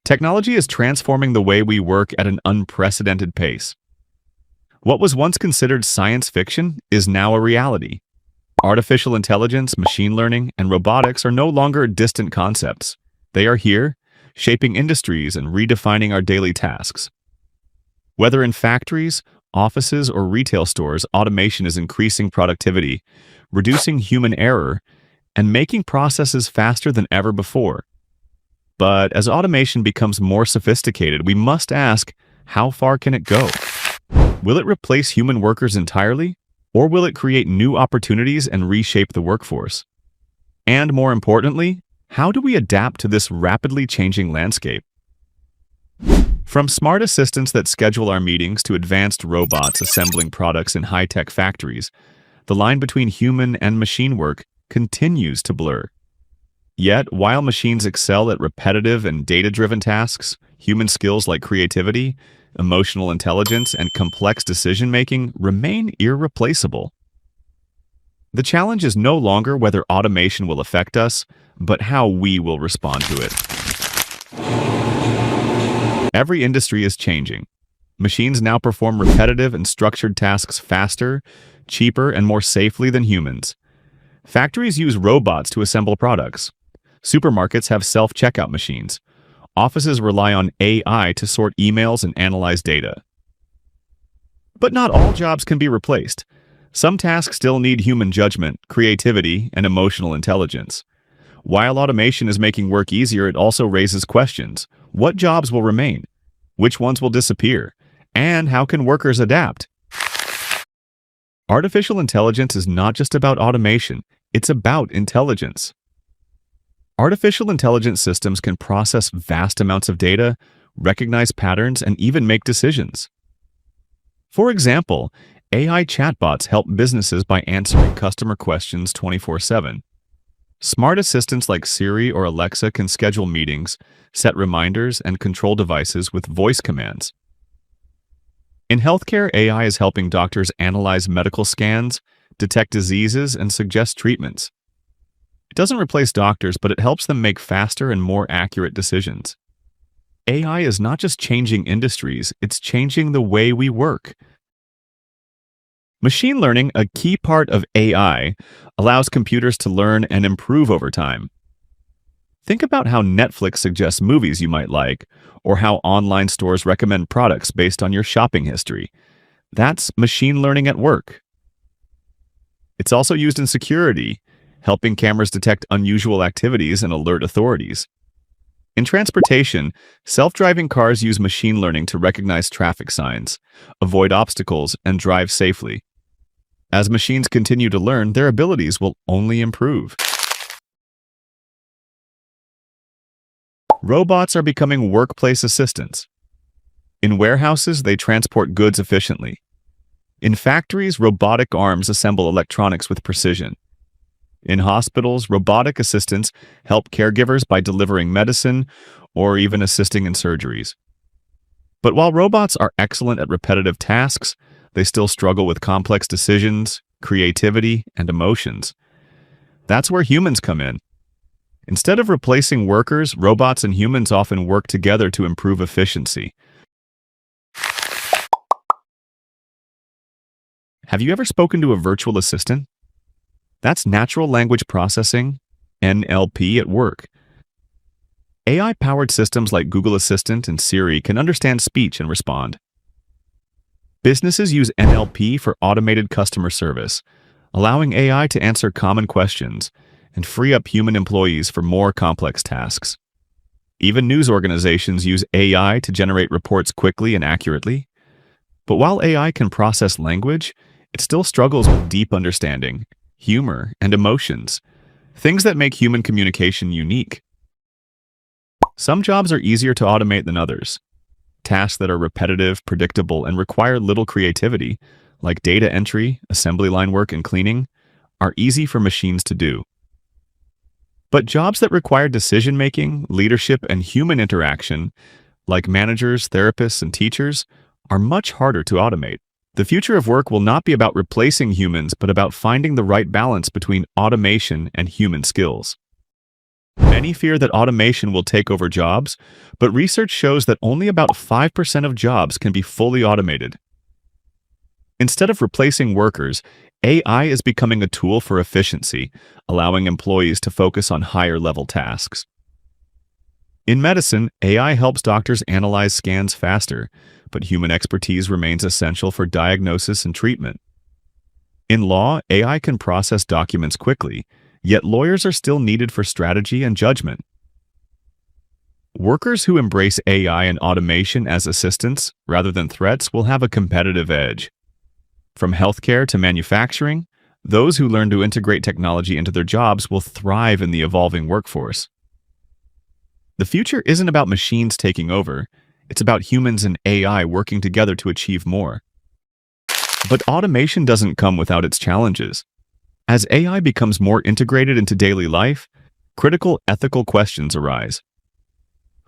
Technology is transforming the way we work at an unprecedented pace. What was once considered science fiction is now a reality. Artificial intelligence, machine learning, and robotics are no longer distant concepts. They are here, shaping industries and redefining our daily tasks. Whether in factories, offices, or retail stores, automation is increasing productivity, reducing human error, and making processes faster than ever before. But as automation becomes more sophisticated, we must ask, how far can it go? Will it replace human workers entirely, or will it create new opportunities and reshape the workforce? And more importantly, how do we adapt to this rapidly changing landscape? From smart assistants that schedule our meetings to advanced robots assembling products in high-tech factories, the line between human and machine work continues to blur. Yet, while machines excel at repetitive and data-driven tasks, human skills like creativity, emotional intelligence, and complex decision-making remain irreplaceable. The challenge is no longer whether automation will affect us, but how we will respond to it. Every industry is changing. Machines now perform repetitive and structured tasks faster, cheaper, and more safely than humans. Factories use robots to assemble products. Supermarkets have self-checkout machines. Offices rely on AI to sort emails and analyze data. But not all jobs can be replaced. Some tasks still need human judgment, creativity, and emotional intelligence. While automation is making work easier, it also raises questions. What jobs will remain? Which ones will disappear? And how can workers adapt? Artificial intelligence is not just about automation, it's about intelligence. Artificial intelligence systems can process vast amounts of data, recognize patterns, and even make decisions. For example, AI chatbots help businesses by answering customer questions 24/7. Smart assistants like Siri or Alexa can schedule meetings, set reminders, and control devices with voice commands. In healthcare, AI is helping doctors analyze medical scans, detect diseases, and suggest treatments. It doesn't replace doctors, but it helps them make faster and more accurate decisions. AI is not just changing industries, it's changing the way we work. Machine learning, a key part of AI, allows computers to learn and improve over time. Think about how Netflix suggests movies you might like, or how online stores recommend products based on your shopping history. That's machine learning at work. It's also used in security, helping cameras detect unusual activities and alert authorities. In transportation, self-driving cars use machine learning to recognize traffic signs, avoid obstacles, and drive safely. As machines continue to learn, their abilities will only improve. Robots are becoming workplace assistants. In warehouses, they transport goods efficiently. In factories, robotic arms assemble electronics with precision. In hospitals, robotic assistants help caregivers by delivering medicine or even assisting in surgeries. But while robots are excellent at repetitive tasks, they still struggle with complex decisions, creativity, and emotions. That's where humans come in. Instead of replacing workers, robots and humans often work together to improve efficiency. Have you ever spoken to a virtual assistant? That's natural language processing, NLP, at work. AI-powered systems like Google Assistant and Siri can understand speech and respond. Businesses use NLP for automated customer service, allowing AI to answer common questions and free up human employees for more complex tasks. Even news organizations use AI to generate reports quickly and accurately. But while AI can process language, it still struggles with deep understanding, humor, and emotions, things that make human communication unique. Some jobs are easier to automate than others. Tasks that are repetitive, predictable, and require little creativity, like data entry, assembly line work, and cleaning, are easy for machines to do. But jobs that require decision-making, leadership, and human interaction, like managers, therapists, and teachers, are much harder to automate. The future of work will not be about replacing humans, but about finding the right balance between automation and human skills. Many fear that automation will take over jobs, but research shows that only about 5% of jobs can be fully automated. Instead of replacing workers, AI is becoming a tool for efficiency, allowing employees to focus on higher-level tasks. In medicine, AI helps doctors analyze scans faster, but human expertise remains essential for diagnosis and treatment. In law, AI can process documents quickly, yet lawyers are still needed for strategy and judgment. Workers who embrace AI and automation as assistants rather than threats will have a competitive edge. From healthcare to manufacturing, those who learn to integrate technology into their jobs will thrive in the evolving workforce. The future isn't about machines taking over, it's about humans and AI working together to achieve more. But automation doesn't come without its challenges. As AI becomes more integrated into daily life, critical ethical questions arise.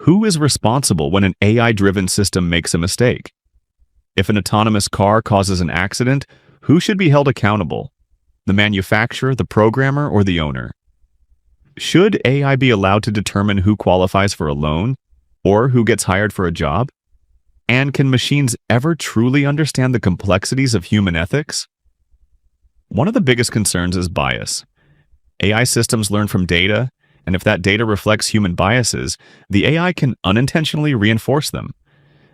Who is responsible when an AI-driven system makes a mistake? If an autonomous car causes an accident, who should be held accountable? The manufacturer, the programmer, or the owner? Should AI be allowed to determine who qualifies for a loan, or who gets hired for a job? And can machines ever truly understand the complexities of human ethics? One of the biggest concerns is bias. AI systems learn from data, and if that data reflects human biases, the AI can unintentionally reinforce them.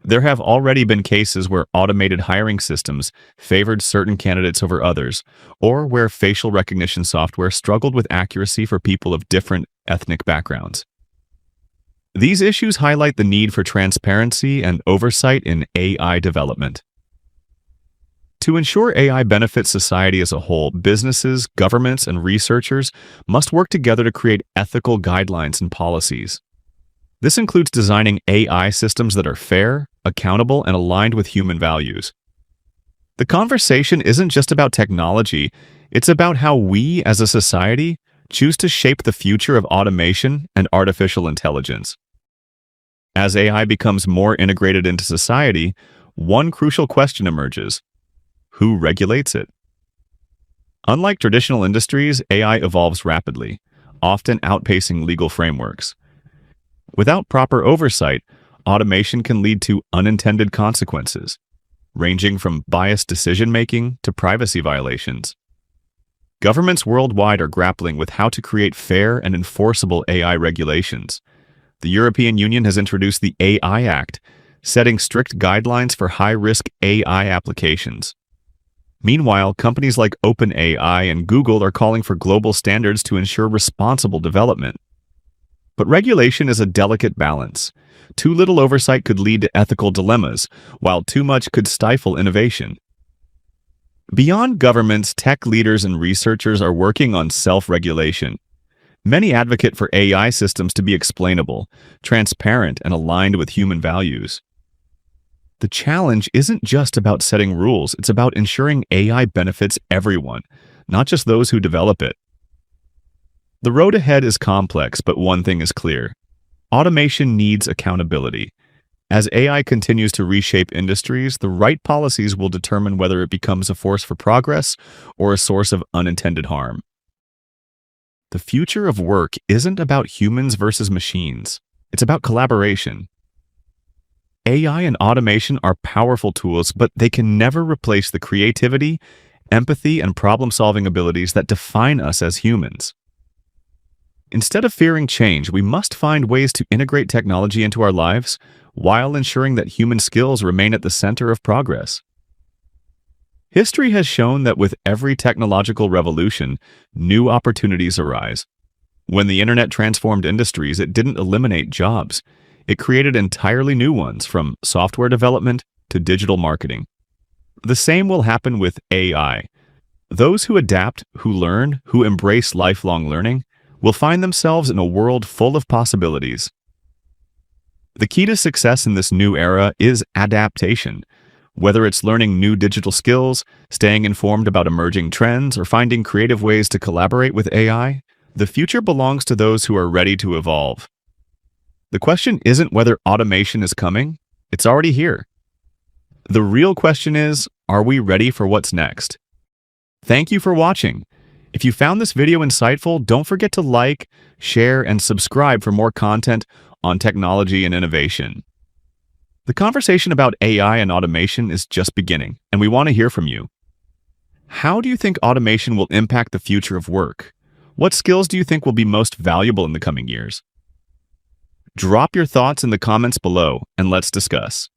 There have already been cases where automated hiring systems favored certain candidates over others, or where facial recognition software struggled with accuracy for people of different ethnic backgrounds. These issues highlight the need for transparency and oversight in AI development. To ensure AI benefits society as a whole, businesses, governments, and researchers must work together to create ethical guidelines and policies. This includes designing AI systems that are fair, accountable, and aligned with human values. The conversation isn't just about technology, it's about how we, as a society, choose to shape the future of automation and artificial intelligence. As AI becomes more integrated into society, one crucial question emerges: who regulates it? Unlike traditional industries, AI evolves rapidly, often outpacing legal frameworks. Without proper oversight, automation can lead to unintended consequences, ranging from biased decision-making to privacy violations. Governments worldwide are grappling with how to create fair and enforceable AI regulations. The European Union has introduced the AI Act, setting strict guidelines for high-risk AI applications. Meanwhile, companies like OpenAI and Google are calling for global standards to ensure responsible development. But regulation is a delicate balance. Too little oversight could lead to ethical dilemmas, while too much could stifle innovation. Beyond governments, tech leaders and researchers are working on self-regulation. Many advocate for AI systems to be explainable, transparent, and aligned with human values. The challenge isn't just about setting rules, it's about ensuring AI benefits everyone, not just those who develop it. The road ahead is complex, but one thing is clear: automation needs accountability. As AI continues to reshape industries, the right policies will determine whether it becomes a force for progress or a source of unintended harm. The future of work isn't about humans versus machines. It's about collaboration. AI and automation are powerful tools, but they can never replace the creativity, empathy, and problem-solving abilities that define us as humans. Instead of fearing change, we must find ways to integrate technology into our lives while ensuring that human skills remain at the center of progress. History has shown that with every technological revolution, new opportunities arise. When the internet transformed industries, it didn't eliminate jobs. It created entirely new ones, from software development to digital marketing. The same will happen with AI. Those who adapt, who learn, who embrace lifelong learning, will find themselves in a world full of possibilities. The key to success in this new era is adaptation. Whether it's learning new digital skills, staying informed about emerging trends, or finding creative ways to collaborate with AI, the future belongs to those who are ready to evolve. The question isn't whether automation is coming, it's already here. The real question is, are we ready for what's next? Thank you for watching. If you found this video insightful, don't forget to like, share, and subscribe for more content on technology and innovation. The conversation about AI and automation is just beginning, and we want to hear from you. How do you think automation will impact the future of work? What skills do you think will be most valuable in the coming years? Drop your thoughts in the comments below, and let's discuss.